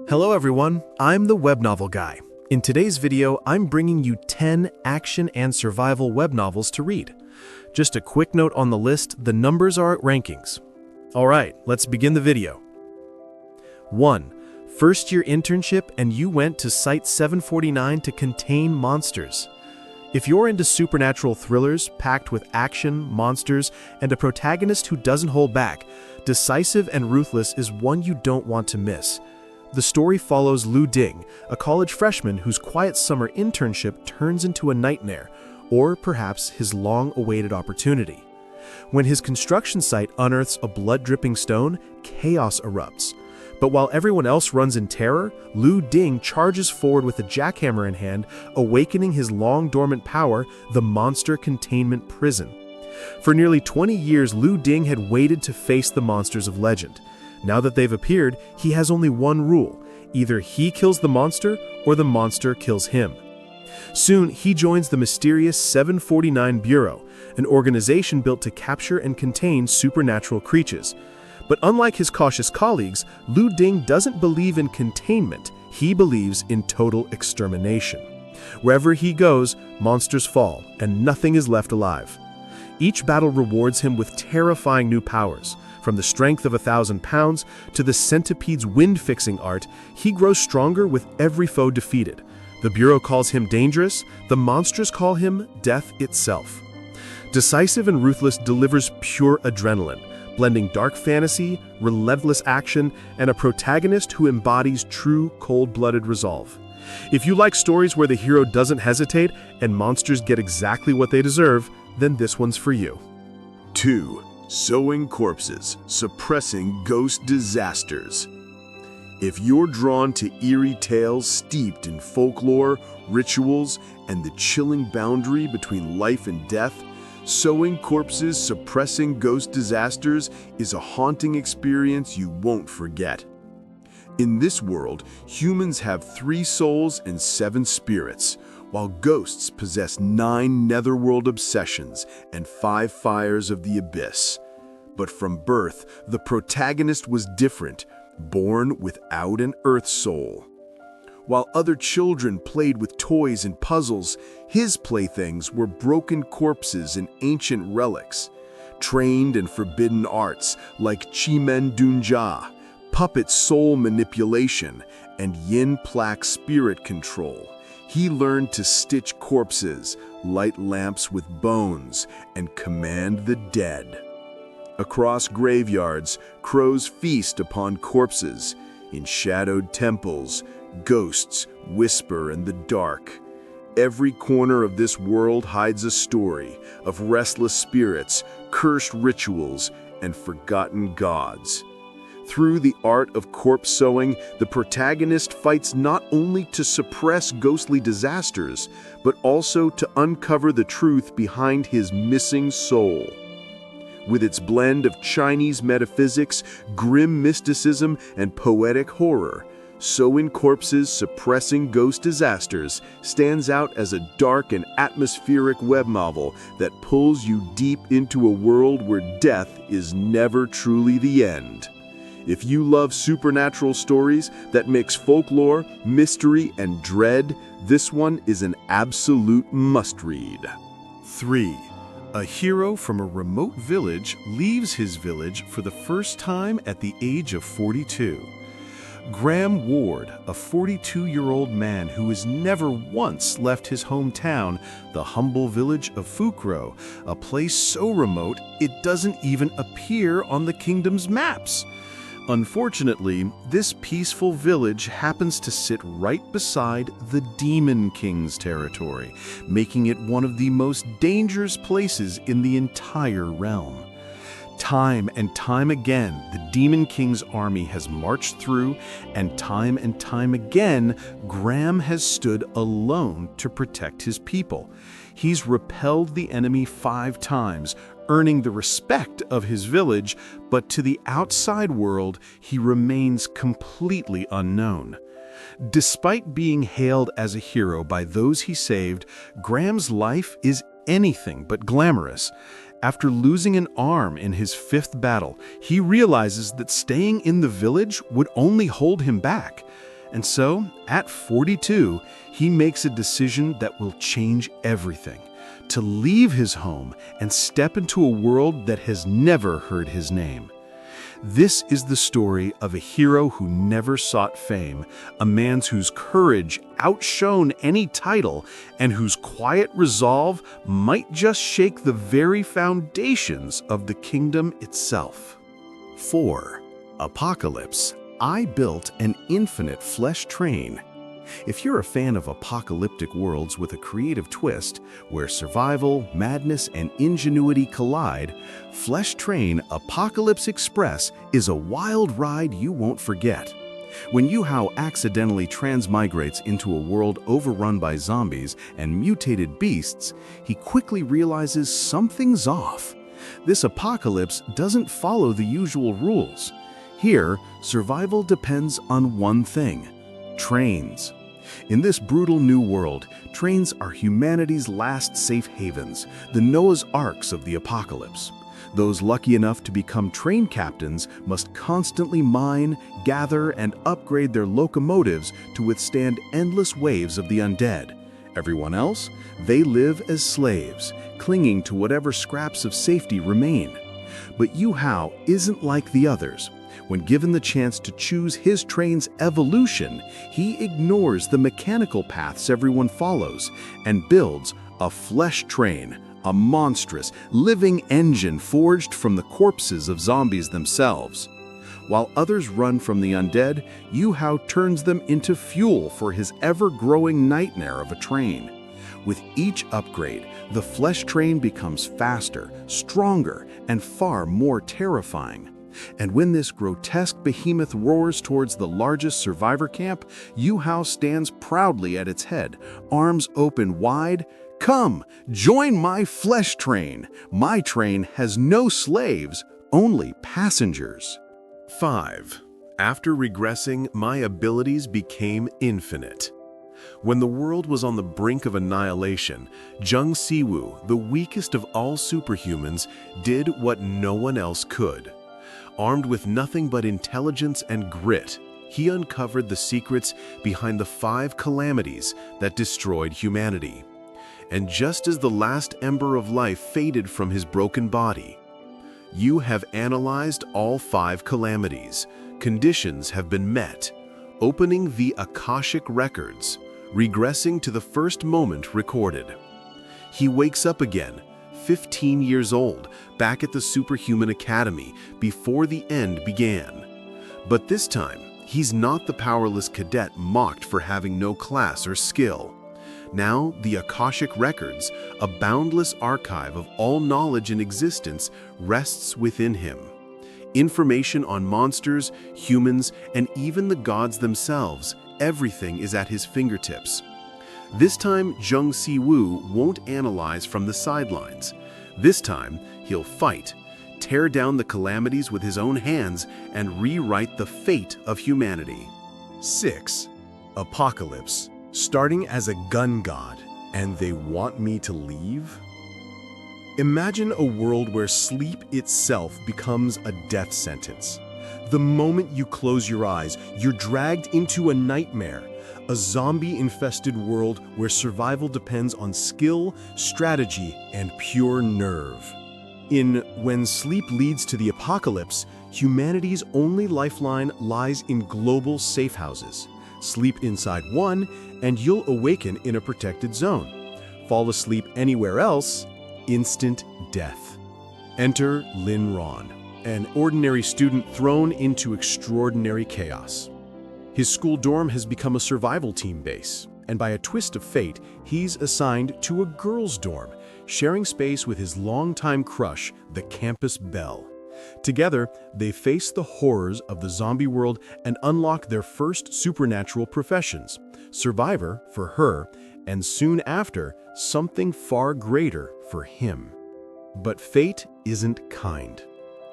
Hello everyone, I'm the Webnovel Guy. In today's video, I'm bringing you 10 action and survival web novels to read. Just a quick note on the list, the numbers are rankings. Alright, let's begin the video. 1. First-year internship and you went to Site 749 to contain monsters. If you're into supernatural thrillers packed with action, monsters, and a protagonist who doesn't hold back, Decisive and Ruthless is one you don't want to miss. The story follows Lu Ding, a college freshman whose quiet summer internship turns into a nightmare, or perhaps his long-awaited opportunity. When his construction site unearths a blood-dripping stone, chaos erupts. But while everyone else runs in terror, Lu Ding charges forward with a jackhammer in hand, awakening his long-dormant power, the Monster Containment Prison. For nearly 20 years, Lu Ding had waited to face the monsters of legend. Now that they've appeared, he has only one rule. Either he kills the monster, or the monster kills him. Soon, he joins the mysterious 749 Bureau, an organization built to capture and contain supernatural creatures. But unlike his cautious colleagues, Lu Ding doesn't believe in containment, he believes in total extermination. Wherever he goes, monsters fall, and nothing is left alive. Each battle rewards him with terrifying new powers. From the strength of 1,000 pounds to the centipede's wind-fixing art, he grows stronger with every foe defeated. The Bureau calls him dangerous, the monsters call him death itself. Decisive and Ruthless delivers pure adrenaline, blending dark fantasy, relentless action, and a protagonist who embodies true cold-blooded resolve. If you like stories where the hero doesn't hesitate and monsters get exactly what they deserve, then this one's for you. 2. Sowing corpses, suppressing ghost disasters. If you're drawn to eerie tales steeped in folklore, rituals, and the chilling boundary between life and death, Sowing corpses, suppressing ghost disasters is a haunting experience you won't forget. In this world, humans have 3 souls and 7 spirits, while ghosts possess 9 netherworld obsessions and 5 fires of the abyss. But from birth, the protagonist was different, born without an earth soul. While other children played with toys and puzzles, his playthings were broken corpses and ancient relics. Trained in forbidden arts like Chimen Dunja, puppet soul manipulation, and yin plaque spirit control, he learned to stitch corpses, light lamps with bones, and command the dead. Across graveyards, crows feast upon corpses. In shadowed temples, ghosts whisper in the dark. Every corner of this world hides a story of restless spirits, cursed rituals, and forgotten gods. Through the art of corpse sowing, the protagonist fights not only to suppress ghostly disasters, but also to uncover the truth behind his missing soul. With its blend of Chinese metaphysics, grim mysticism, and poetic horror, Sowing Corpses, Suppressing Ghost Disasters stands out as a dark and atmospheric web novel that pulls you deep into a world where death is never truly the end. If you love supernatural stories that mix folklore, mystery, and dread, this one is an absolute must-read. 3. A hero from a remote village leaves his village for the first time at the age of 42. Graham Ward, a 42-year-old man who has never once left his hometown, the humble village of Fukro, a place so remote it doesn't even appear on the kingdom's maps. Unfortunately, this peaceful village happens to sit right beside the Demon King's territory, making it one of the most dangerous places in the entire realm. Time and time again, the Demon King's army has marched through, and time again, Graham has stood alone to protect his people. He's repelled the enemy 5 times, earning the respect of his village, but to the outside world, he remains completely unknown. Despite being hailed as a hero by those he saved, Graham's life is anything but glamorous. After losing an arm in his 5th battle, he realizes that staying in the village would only hold him back. And so, at 42, he makes a decision that will change everything: to leave his home and step into a world that has never heard his name. This is the story of a hero who never sought fame, a man whose courage outshone any title, and whose quiet resolve might just shake the very foundations of the kingdom itself. 4. Apocalypse. I built an infinite flesh train. If you're a fan of apocalyptic worlds with a creative twist, where survival, madness, and ingenuity collide, Flesh Train Apocalypse Express is a wild ride you won't forget. When Yu-Hao accidentally transmigrates into a world overrun by zombies and mutated beasts, he quickly realizes something's off. This apocalypse doesn't follow the usual rules. Here, survival depends on one thing: trains. In this brutal new world, trains are humanity's last safe havens, the Noah's Arks of the apocalypse. Those lucky enough to become train captains must constantly mine, gather, and upgrade their locomotives to withstand endless waves of the undead. Everyone else? They live as slaves, clinging to whatever scraps of safety remain. But Yu-Hao isn't like the others. When given the chance to choose his train's evolution, he ignores the mechanical paths everyone follows and builds a flesh train, a monstrous, living engine forged from the corpses of zombies themselves. While others run from the undead, Yu-Hao turns them into fuel for his ever-growing nightmare of a train. With each upgrade, the flesh train becomes faster, stronger, and far more terrifying. And when this grotesque behemoth roars towards the largest survivor camp, Yu-Hao stands proudly at its head, arms open wide. "Come, join my flesh train. My train has no slaves, only passengers." 5. After regressing, my abilities became infinite. When the world was on the brink of annihilation, Jung Siwoo, the weakest of all superhumans, did what no one else could. Armed with nothing but intelligence and grit, he uncovered the secrets behind the 5 calamities that destroyed humanity. And just as the last ember of life faded from his broken body, you have analyzed all 5 calamities. Conditions have been met, opening the Akashic records, regressing to the first moment recorded. He wakes up again, 15 years old, back at the Superhuman Academy before the end began. But this time, he's not the powerless cadet mocked for having no class or skill. Now, the Akashic Records, a boundless archive of all knowledge in existence, rests within him. Information on monsters, humans, and even the gods themselves, everything is at his fingertips. This time, Jung Si-woo won't analyze from the sidelines. This time, he'll fight, tear down the calamities with his own hands, and rewrite the fate of humanity. 6. Apocalypse. Starting as a gun god, and they want me to leave? Imagine a world where sleep itself becomes a death sentence. The moment you close your eyes, you're dragged into a nightmare, a zombie-infested world where survival depends on skill, strategy, and pure nerve. In When Sleep Leads to the Apocalypse, humanity's only lifeline lies in global safe houses. Sleep inside one, and you'll awaken in a protected zone. Fall asleep anywhere else, instant death. Enter Lin Ron, an ordinary student thrown into extraordinary chaos. His school dorm has become a survival team base, and by a twist of fate, he's assigned to a girls' dorm, sharing space with his longtime crush, the campus belle. Together, they face the horrors of the zombie world and unlock their first supernatural professions: survivor for her, and soon after, something far greater for him. But fate isn't kind.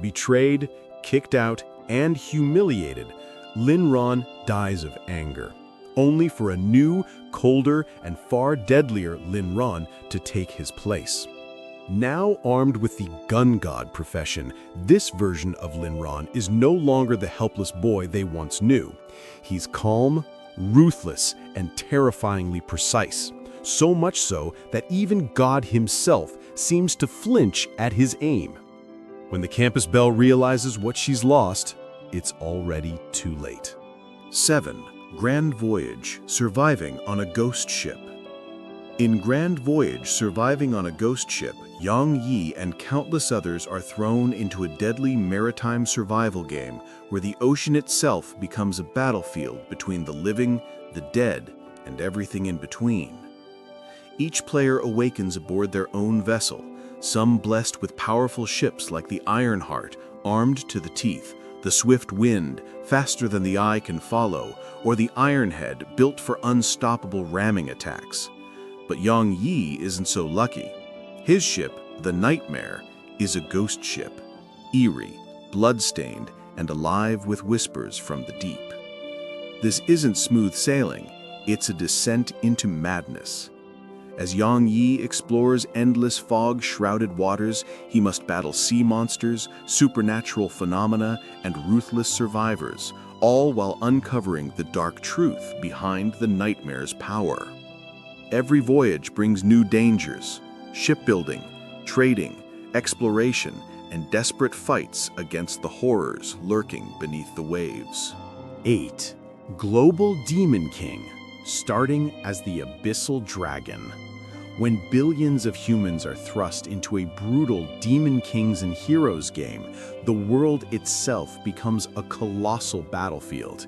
Betrayed, kicked out, and humiliated, Lin Ron dies of anger, only for a new, colder, and far deadlier Lin Ron to take his place. Now armed with the gun god profession, this version of Lin Ron is no longer the helpless boy they once knew. He's calm, ruthless and terrifyingly precise. So much so that even God himself seems to flinch at his aim. When the campus belle realizes what she's lost, it's already too late. 7. Grand Voyage, surviving on a ghost ship. In Grand Voyage, surviving on a ghost ship, Yang Yi and countless others are thrown into a deadly maritime survival game where the ocean itself becomes a battlefield between the living, the dead, and everything in between. Each player awakens aboard their own vessel, some blessed with powerful ships like the Ironheart, armed to the teeth, the Swift Wind, faster than the eye can follow, or the Ironhead, built for unstoppable ramming attacks. But Yang Yi isn't so lucky. His ship, the Nightmare, is a ghost ship, eerie, blood-stained, and alive with whispers from the deep. This isn't smooth sailing, it's a descent into madness. As Yang Yi explores endless fog-shrouded waters, he must battle sea monsters, supernatural phenomena, and ruthless survivors, all while uncovering the dark truth behind the Nightmare's power. Every voyage brings new dangers: shipbuilding, trading, exploration, and desperate fights against the horrors lurking beneath the waves. 8. Global Demon King, starting as the Abyssal Dragon. When billions of humans are thrust into a brutal Demon Kings and Heroes game, the world itself becomes a colossal battlefield.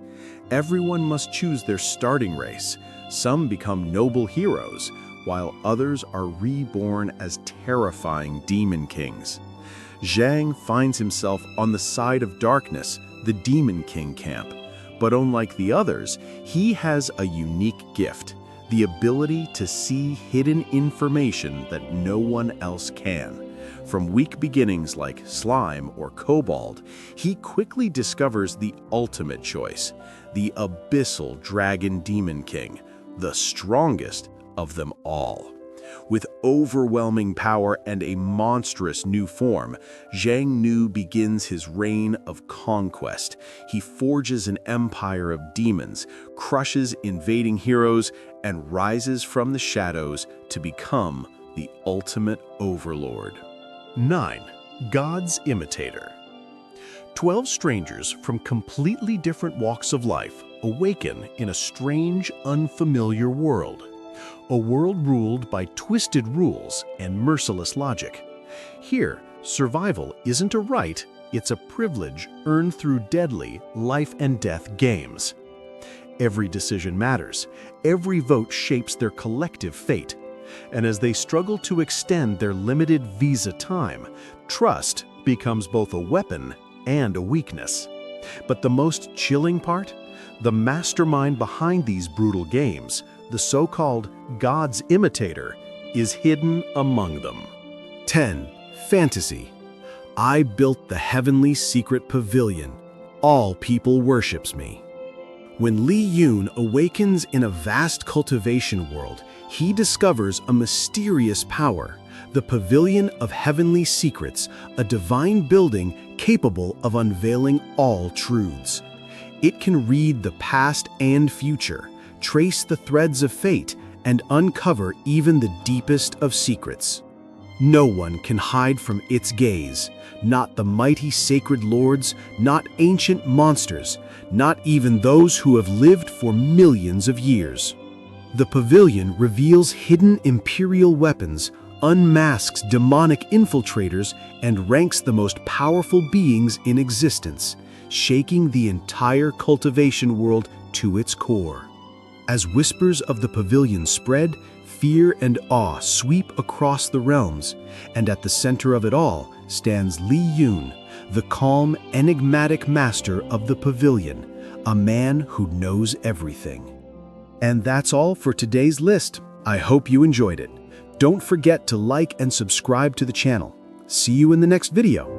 Everyone must choose their starting race. Some become noble heroes, while others are reborn as terrifying Demon Kings. Zhang finds himself on the side of darkness, the Demon King camp. But unlike the others, he has a unique gift: the ability to see hidden information that no one else can. From weak beginnings like slime or kobold, he quickly discovers the ultimate choice: the Abyssal Dragon Demon King, the strongest of them all. With overwhelming power and a monstrous new form, Zhang Nu begins his reign of conquest. He forges an empire of demons, crushes invading heroes, and rises from the shadows to become the ultimate overlord. 9. God's Imitator. 12 strangers from completely different walks of life awaken in a strange, unfamiliar world. A world ruled by twisted rules and merciless logic. Here, survival isn't a right, it's a privilege earned through deadly life-and-death games. Every decision matters, every vote shapes their collective fate. And as they struggle to extend their limited visa time, trust becomes both a weapon and a weakness. But the most chilling part? The mastermind behind these brutal games, the so-called God's Imitator, is hidden among them. 10. Fantasy. I built the heavenly secret pavilion. All people worships me. When Li Yun awakens in a vast cultivation world, he discovers a mysterious power, the Pavilion of Heavenly Secrets, a divine building capable of unveiling all truths. It can read the past and future, trace the threads of fate, and uncover even the deepest of secrets. No one can hide from its gaze, not the mighty sacred lords, not ancient monsters, not even those who have lived for millions of years. The pavilion reveals hidden imperial weapons, unmasks demonic infiltrators, and ranks the most powerful beings in existence, shaking the entire cultivation world to its core. As whispers of the pavilion spread, fear and awe sweep across the realms, and at the center of it all stands Li Yun, the calm, enigmatic master of the pavilion, a man who knows everything. And that's all for today's list. I hope you enjoyed it. Don't forget to like and subscribe to the channel. See you in the next video.